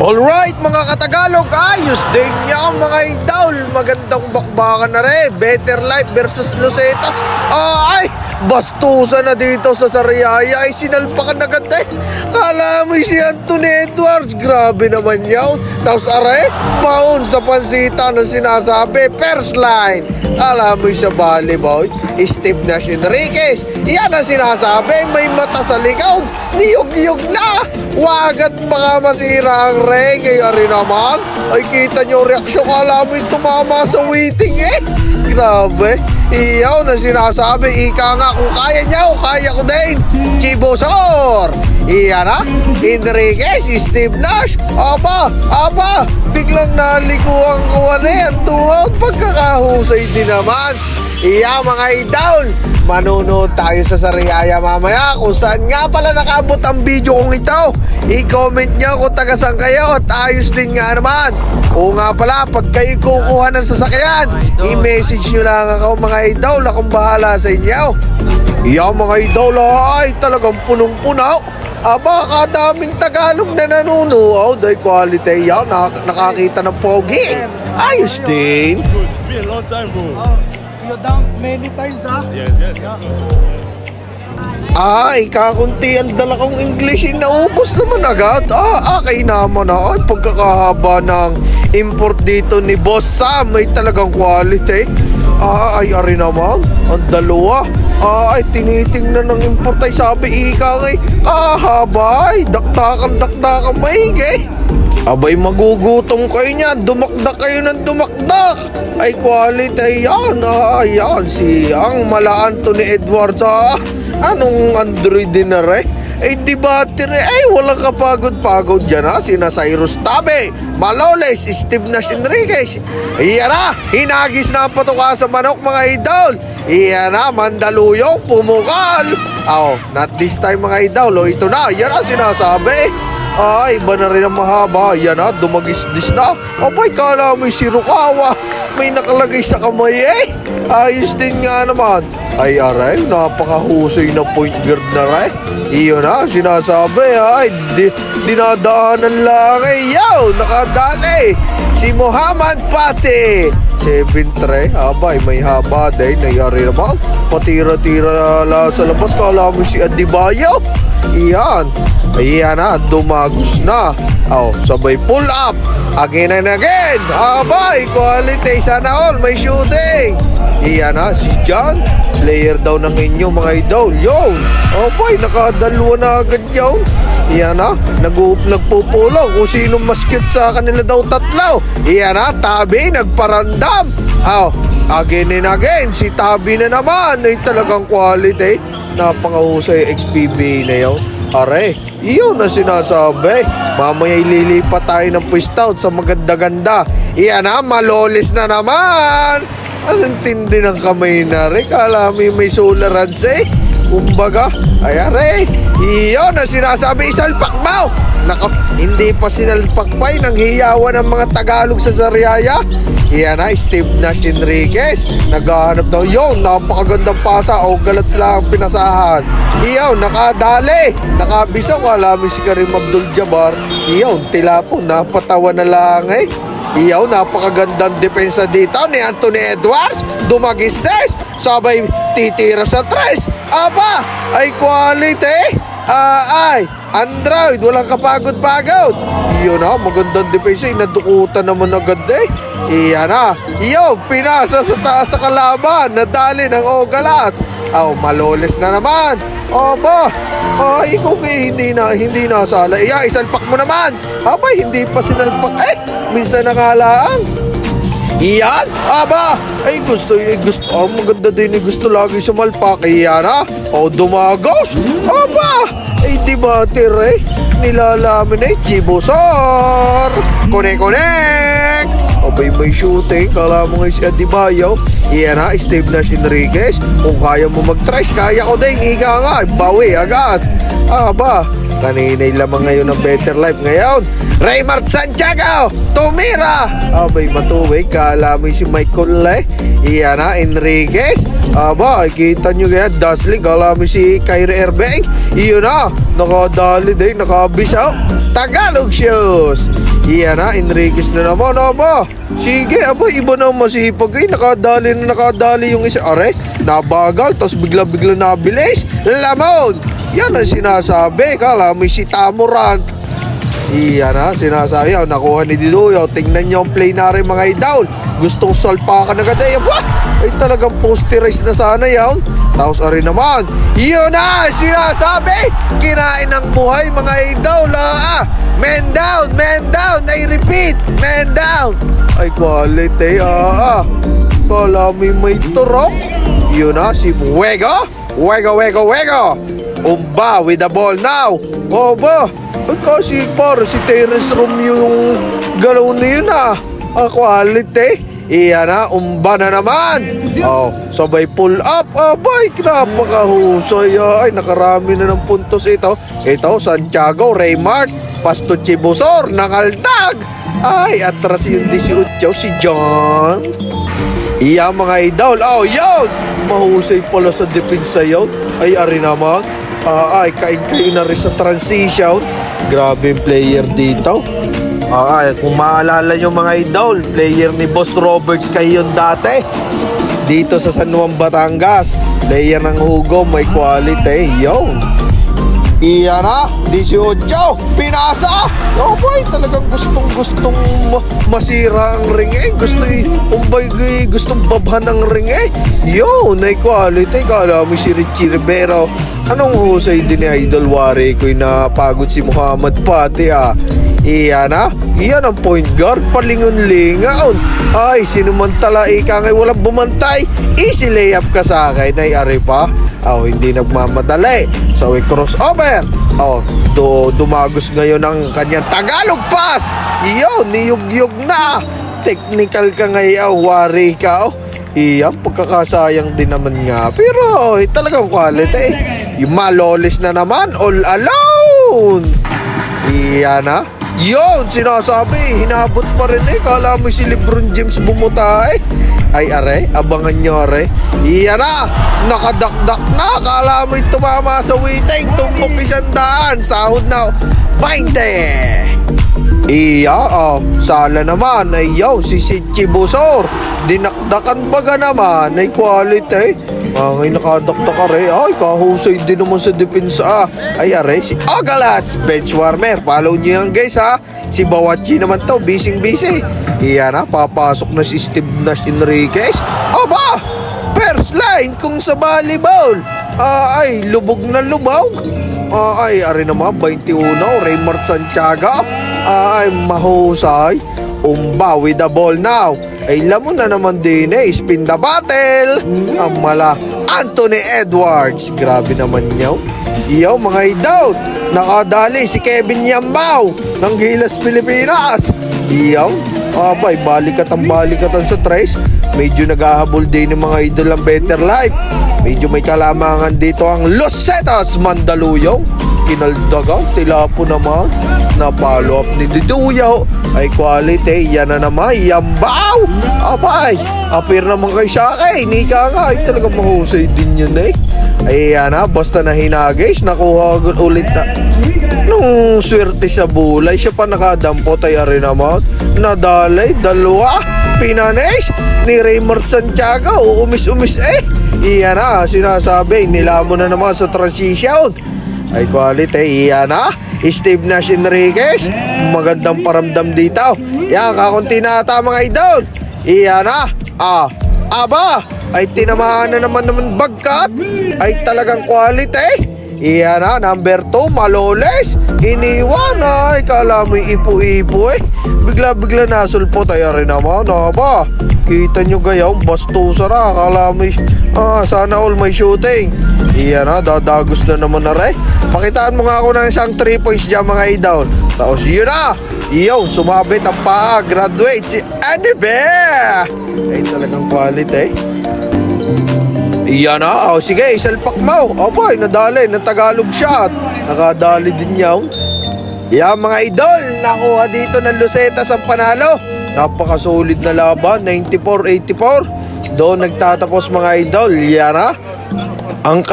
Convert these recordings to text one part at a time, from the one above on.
Alright mga katagalog, ayos din niya mga idol. Magandang bakbakan na rin. Better Life versus Lucetas. Ay, bastusan na dito sa Sariaya. Ay, sinalpakan na agad eh. Kala mo si Anthony Edwards. Grabe naman yaw. Tapos are, baon sa pansita ng sinasabi. First line. Alam mo sa volleyball, Steve Nash Enriquez. Yan ang sinasabi. May mata sa likod. Niyog-niyog na. Wagat baka masira ang ring. Ngayon rin naman. Ay kita nyo reaksyon. Kala mo yung tumama sa waiting eh. Grabe. Iyaw na sinasabi. Ika nga kung kaya niya o kaya ko din. Chibosor. Iyan na. Enriquez. Steve Nash. Aba. Biglang nalikuhan ko na yan. 2 out. Pagkakahusay din naman. Iya mga idol, manonood tayo sa Sariaya mamaya kung saan nga pala nakaabot ang video kong ito. I-comment nyo kung taga saan kayo at ayos din nga naman. O nga pala, pag kayo kukuha ng sasakyan, i-message nyo lang ako mga idol, akong bahala sa inyo. Iya mga idol, ay talagang punong-punaw. Aba, kadaming Tagalog na nanunood. Ay quality yan, nakakita ng pogi. Ayos din. It's been a long time, bro. You dunk many times, ha? Yes. Ay, kakunti ang dala kong English naubos naman agad. Kay naman na. Ay, pagkakahaba ng import dito ni Boss Sam, may talagang quality. Ay, ari naman. Ang dalawa. Ay, tinitingnan ng import ay sabi ika kay. Habay, daktakan maigi. Abay, magugutom kayo niyan. Dumakdak kayo ng dumakdak. Ay, quality yan. Yan, si ang mala Anthony Edwards. Anong Android din na rin? Ay, di battery. Ay, walang kapagod-pagod dyan ha. Sina Cyrus Tabe, Maloles, Steve Nash Enriquez. Iyan na, hinagis na ang patuka sa manok mga idol. Iyan na, Mandaluyong, pumukal. Not this time mga idol. Ito na, yan na sinasabi. Ay, iba na rin ang mahaba. Yan na, dumagis-dis na. Abay, kala mo yung Sirukawa. May nakalagay sa kamay eh. Ayos din nga naman. Ay, aray, napakahusay na point guard na rin. Iyon na, sinasabi. Ay, dinadaanan lang eh. Yaw, nakadali. Si Muhammad Pate. 7-3. Abay, may haba din. Nayari naman. Patira-tira sa labas. Kala mo si Adebayo. Iyan. Ayan na, dumagos na. Sabay pull up. Again and again. Abay, quality. Sana all, may shooting. Iyan na, si John. Player daw ng inyo mga idol. Yun. Abay, nakadalwa na agad yun. Iyan na, nagpupulong kung sino mas cute sa kanila daw tatlo. Iyan na, Tabi, nagparandam. Again and again, si Tabi na naman. Ay talagang quality. Napakahusay XPB na yun. Are, iyon na sinasabi. Mamaya ililipat tayo ng pwestout sa maganda-ganda. Iyan na, Maloles na naman. Ang tindi ng kamay na rin. Kala mo may solarance eh. Kumbaga, ay are, iyon na sinasabi. Isalpak mo. Nako, hindi pa sinalpak pa ng hiyawan ng mga Tagalog sa Sariaya. Iyan na, Steve Nash Enriquez. Naghahanap daw yun. Napakagandang pasa. Galat sila ang pinasahan. Iyaw, nakadali. Nakabisaw. Alam mo si Karim Abdul-Jabbar. Iyaw, tilapon. Napatawa na lang eh. Iyaw, napakagandang depensa dito ni Anthony Edwards. Dumagistes. Sabay titira sa tres. Aba, ay quality. Ay, Android, walang kapagod-pagod. Iyon na, magandang depensa. Nadukutan naman agad eh. Iyan na. Iyo, pinasa sa taas sa kalaban. Nadali ng Ogalat. Maloles na naman. Aba, ikaw hindi na sala. Isalpak mo naman. Abay, hindi pa sinalpak. Minsan nangalaan. Iyan, aba, gusto, maganda din gusto lagi sa malpak. Iyan na, dumagos. Aba, di ba tire, nilalamin Chibosor. Connect. Abay, may shooting. Kala mo nga si Adebayo. Iyan na, Steve Nash Enriquez. Kung kaya mo mag-tries, kaya ko din. Ika nga, bawi agad. Aba, Kanina'y lamang ngayon ng Better Life. Ngayon, Raymart Santiago, tumira. Abay, matuwig. Kala mo si Michael Iyan na, Enriquez. Aba, kita nyo kaya, Dasling. Kala mo si Kyrie Irving. Iyon na, nakadali din, nakabisaw. Tagalog shoes. Iyan na, Enriquez na naman. Aba, sige, aba, iba na masipag. Nakadali yung isa. Are, nabagal, tapos bigla-bigla nabilis. Lamon. Yan ang sinasabi. Kala mo si Tamorant. Iyan na, sinasabi. Nakuha ni Diduyo. Tingnan nyo ang play na rin mga idol. Gustong salpakan agad. Ay talagang posterize na sana yan. Tapos ari naman. Yun na, sinasabi. Kinain ng buhay mga idol. Man down, man down. I repeat, man down. Ay quality. Kala may turok. Yun na, si Wego. Wego. Umba with the ball now. Oba. Kasi para si Terence Romeo yung galaw na yun quality. Iyan na, umba na naman. Sabay pull up. Abay, napakahusay. Ay, nakarami na ng puntos ito. Ito, Santiago, Raymart, Pastucci Busor, nakaltag. Ay, atras yung 18, si John. Iya mga idol. Yun. Mahusay pala sa depensa yun. Ay, ari naman. Ay, kain na rin sa transition. Grabe yung player dito. Kung maalala nyo mga idol, player ni Boss Robert Cayon dati. Dito sa San Juan, Batangas. Player ng Hugo, may quality. Yun. Iyan na, 18. Pinasa. Boy, talagang gustong masira ang ring gustong babhan ang ring Yun, may quality. Kala mo si Richie Rivero. Anong husay din ni Idol Wari ko'y napagod si Muhammad Pati Iyan na, iyan ang point guard, palingon-lingaon. Ay, sinumantala ika ngay walang bumantay. Easy layup ka sa akin, ay ari pa. Hindi nagmamadali. So, crossover. Dumagos ngayon ang kanyang Tagalog pass. Iyon, niyug-yug na. Technical ka ngayon, Wari ka. Iyan, pagkakasayang din naman nga. Pero, talagang quality. Yung malolis na naman, all alone. Iyan na. Yun, sinasabi, hinabot pa rin Kala mo si Lebron James bumuta Ay are, abangan nyo are. Iyan na, nakadakdak na. Kala mo'y tumama sa waiting. Tumbok 100, sahod na 20. Sala naman ay si Pastucci Busor. Dinakdakan baga naman ay quality. Ay nakadakdak are. Ay kahusay din naman sa depensa Ay are, si Ogalats, bench warmer. Follow nyo yan guys Si Bawachi naman to, busy. Iyan na, papasok na si Steve Nash Enriquez. Aba, first line kung sa volleyball. Ay, lubog na lubog. Ay, ari naman, 21, Raymart Santiago. Ay, mahusay. Umba with the ball now. Ay, lamon na naman din spin the battle. Ang mala, Anthony Edwards. Grabe naman niyaw. Iyaw mga idol. Nakadali si Kevin Yambao ng Gilas, Pilipinas. Iyaw. Abay, balikatan sa tres. Medyo naghahabol din ng mga idol ang Better Life. Medyo may kalamangan dito ang Los Cetas Mandaluyong. Kinaldagang, tilapo naman. Na-follow up ni Diduyo. Ay quality, yan na naman. Yambao! Abay, appear naman kay Shaka Nika nga, ay talagang mahusay din yun Ayan na, basta na hinagis. Nakuha ulit nung swerte sa bulay. Siya pa nakadampot ay ari naman. Nadalay, dalawa. Pinanes ni Raymart Santiago. Uumis-umis Iyan na, sinasabi. Nilamon na naman sa transition. Ay quality, iyan na. Steve Nash Enriquez. Magandang paramdam dito. Yan, kakunti na ata mga idol. Iyan na. Aba, ay tinamaan na naman bagkat. Ay talagang quality. Iyan na, number 2, Maloles. Iniwan ay kala mo ipo-ipo Bigla-bigla nasulpot ay rin naman. Aba, kita nyo gayong bastusa na. Kala mo sana all may shooting. Iyan na, dadagos na naman na rin. Pakitaan mo nga ako ng isang 3 points dyan mga idol. Tapos yun na. Iyon, sumabit ang paa. Graduate si Anibe. Ay talagang quality Iyan na. O sige, isalpak mo. Abay, nadali. Ng Tagalog shot. Nakadali din yaw. Yan mga idol. Nakuha dito ng Lucetas ang panalo. Napakasolid na laban. 94-84. Doon nagtatapos mga idol. Yan na. Ang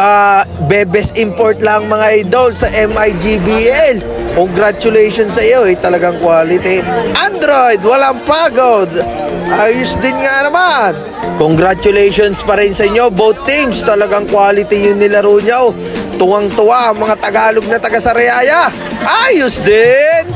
bebes import lang mga idol sa MIGBL. Congratulations sa iyo, talagang quality. Android, walang pagod. Ayos din nga naman. Congratulations pa rin sa inyo, both teams. Talagang quality yung nilaro niyo. Tuwang-tuwa ang mga Tagalog na taga Sariaya. Ayos din.